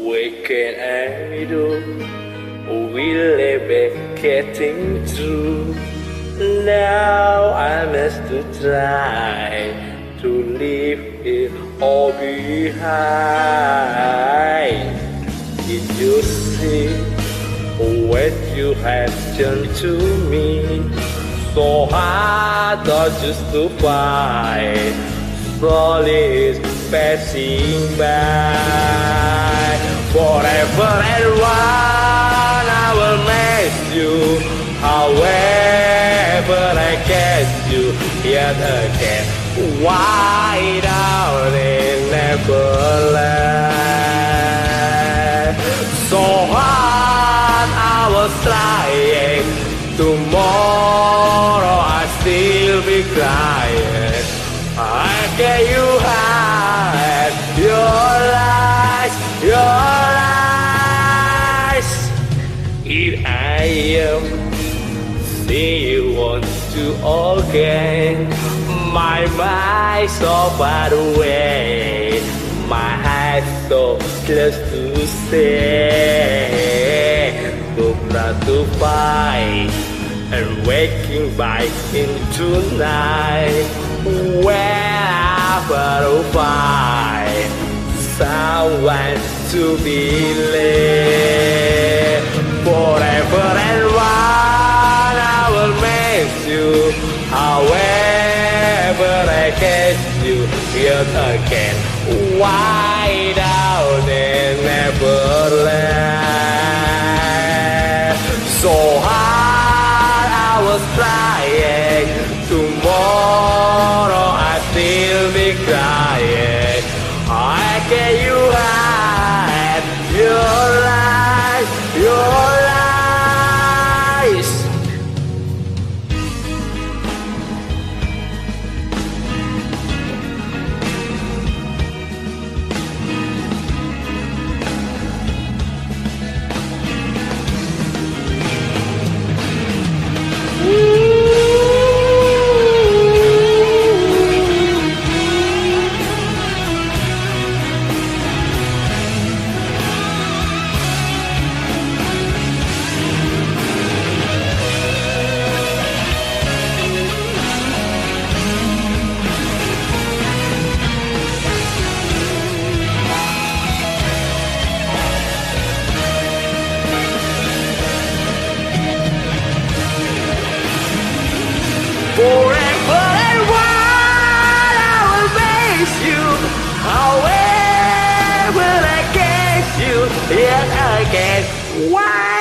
What can I do? Will I be getting through? Now I must to try to leave it all behind. Did you see what you have done to me? So hard just to fight. Slowly it's passing by. Forever and one I will miss you. However I get you yet again. Why down in Neverland? So hard I was trying. Tomorrow I still be crying. I get you hide your lies, your lies. If I am see you want to again, my mind so far away, my heart so close to stay. Hope not to fight and waking back into night. Wherever I find someone to believe. Forever and one I will miss you. However I get you yet again. Why down in Neverland? So hard I was trying. Tomorrow I still be crying. I get you hide your lies, your lies. Forever and one I will miss you. However I get you yet again. Why?